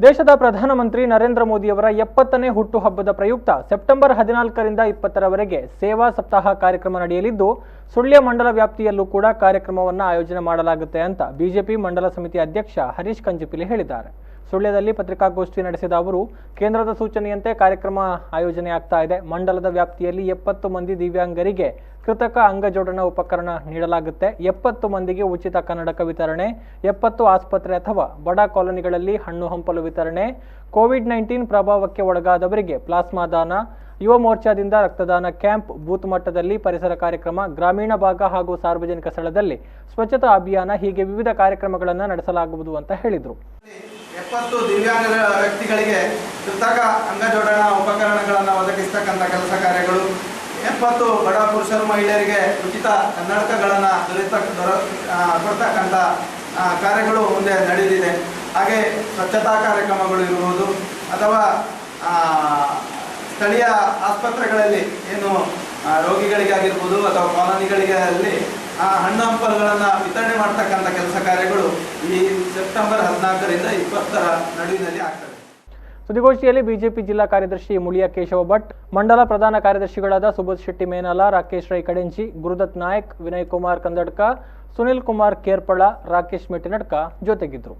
ದೇಶದ ಪ್ರಧಾನಮಂತ್ರಿ ನರೇಂದ್ರ ಮೋದಿಯವರ 70ನೇ ಹುಟ್ಟುಹಬ್ಬದ ಪ್ರಯುಕ್ತ ಸೆಪ್ಟೆಂಬರ್ 14ರಿಂದ 20ರವರೆಗೆ ಸೇವಾ ಸಪ್ತಾಹ ಕಾರ್ಯಕ್ರಮ ನಡೆಯಲಿದ್ದು, ಸುಳ್ಯ ಮಂಡಲ ವ್ಯಾಪ್ತಿಯಲ್ಲೂ ಕೂಡ ಕಾರ್ಯಕ್ರಮವನ್ನು ಆಯೋಜನೆ ಮಾಡಲಾಗುತ್ತೆ ಅಂತ ಬಿಜೆಪಿ ಮಂಡಲ ಸಮಿತಿ ಅಧ್ಯಕ್ಷ ಹರೀಶ್ ಕಂಜಿಪಿಲಿ ಹೇಳಿದ್ದಾರೆ. ಸುಳ್ಯದಲ್ಲಿ ಪತ್ರಿಕಾಗೋಷ್ಠಿ ನಡೆಸಿದ ಅವರು, ಕೇಂದ್ರದ ಸೂಚನೆಯಂತೆ ಕಾರ್ಯಕ್ರಮ ಆಯೋಜನೆ ಆಗ್ತಾ ಇದೆ. ಮಂಡಲದ ವ್ಯಾಪ್ತಿಯಲ್ಲಿ 70 ಮಂದಿ ದಿವ್ಯಾಂಗರಿಗೆ ಕೃತಕ ಅಂಗಜೋಡಣಾ ಉಪಕರಣ ನೀಡಲಾಗುತ್ತೆ. 70 ಮಂದಿಗೆ ಉಚಿತ ಕನ್ನಡಕ ವಿತರಣೆ, 70 ಆಸ್ಪತ್ರೆ ಅಥವಾ ಬಡ ಕಾಲೋನಿಗಳಲ್ಲಿ ಹಣ್ಣು ಹಂಪಲು ವಿತರಣೆ, ಕೋವಿಡ್-19 ಪ್ರಭಾವಕ್ಕೆ ಒಳಗಾದವರಿಗೆ ಪ್ಲಾಸ್ಮಾ ದಾನ, ಯುವ ಮೋರ್ಚಾದಿಂದ ರಕ್ತದಾನ ಕ್ಯಾಂಪ್, ಬೂತ್ ಮಟ್ಟದಲ್ಲಿ ಪರಿಸರ ಕಾರ್ಯಕ್ರಮ, ಗ್ರಾಮೀಣ ಭಾಗ ಹಾಗೂ ಸಾರ್ವಜನಿಕ ಸ್ಥಳದಲ್ಲಿ ಸ್ವಚ್ಛತಾ ಅಭಿಯಾನ ಹೀಗೆ ವಿವಿಧ ಕಾರ್ಯಕ್ರಮಗಳನ್ನು ನಡೆಸಲಾಗುವುದು ಅಂತ ಹೇಳಿದರು. 70 ದಿವ್ಯಾಂಗ ವ್ಯಕ್ತಿಗಳಿಗೆ ಕೃತಕ ಅಂಗಜೋಡಣಾ ಉಪಕರಣಗಳನ್ನು ಒದಗಿಸತಕ್ಕಂಥ ಕೆಲಸ ಕಾರ್ಯಗಳು, 70 ಬಡ ಪುರುಷರು ಮಹಿಳೆಯರಿಗೆ ಉಚಿತ ಕನ್ನಡಕಗಳನ್ನು ಕೊಡ್ತಕ್ಕಂಥ ಕಾರ್ಯಗಳು ಮುಂದೆ ನಡೆದಿದೆ. ಹಾಗೆ ಸ್ವಚ್ಛತಾ ಕಾರ್ಯಕ್ರಮಗಳು ಇರುವುದು ಅಥವಾ ಸ್ಥಳೀಯ ಆಸ್ಪತ್ರೆಗಳಲ್ಲಿ ಏನು ರೋಗಿಗಳಿಗಾಗಿರ್ಬೋದು ಅಥವಾ ಕಾಲೋನಿಗಳಿಗೆ ಅಲ್ಲಿ ಹಣ್ಣು ಹಂಪಲುಗಳನ್ನು ವಿತರಣೆ ಮಾಡ್ತಕ್ಕಂಥ ಕೆಲಸ ಕಾರ್ಯಗಳು ಈ ಸೆಪ್ಟೆಂಬರ್ 14ರಿಂದ 20ರ ನಡುವಿನಲ್ಲಿ ಆಗ್ತದೆ. ಸುದ್ದಿಗೋಷ್ಠಿಯಲ್ಲಿ ಬಿಜೆಪಿ ಜಿಲ್ಲಾ ಕಾರ್ಯದರ್ಶಿ ಮುಳಿಯ ಕೇಶವ ಭಟ್, ಮಂಡಲ ಪ್ರಧಾನ ಕಾರ್ಯದರ್ಶಿಗಳಾದ ಸುಬೋಧ್ ಶೆಟ್ಟಿ ಮೇನಾಲ, ರಾಕೇಶ್ ರೈ ಕಡೆಂಚಿ, ಗುರುದತ್ ನಾಯಕ್, ವಿನಯ್ ಕುಮಾರ್ ಕಂದಡ್ಕ, ಸುನಿಲ್ ಕುಮಾರ್ ಕೇರ್ಪಳ, ರಾಕೇಶ್ ಮೆಟ್ಟಿನಡ್ಕ ಜೊತೆಗಿದ್ರು.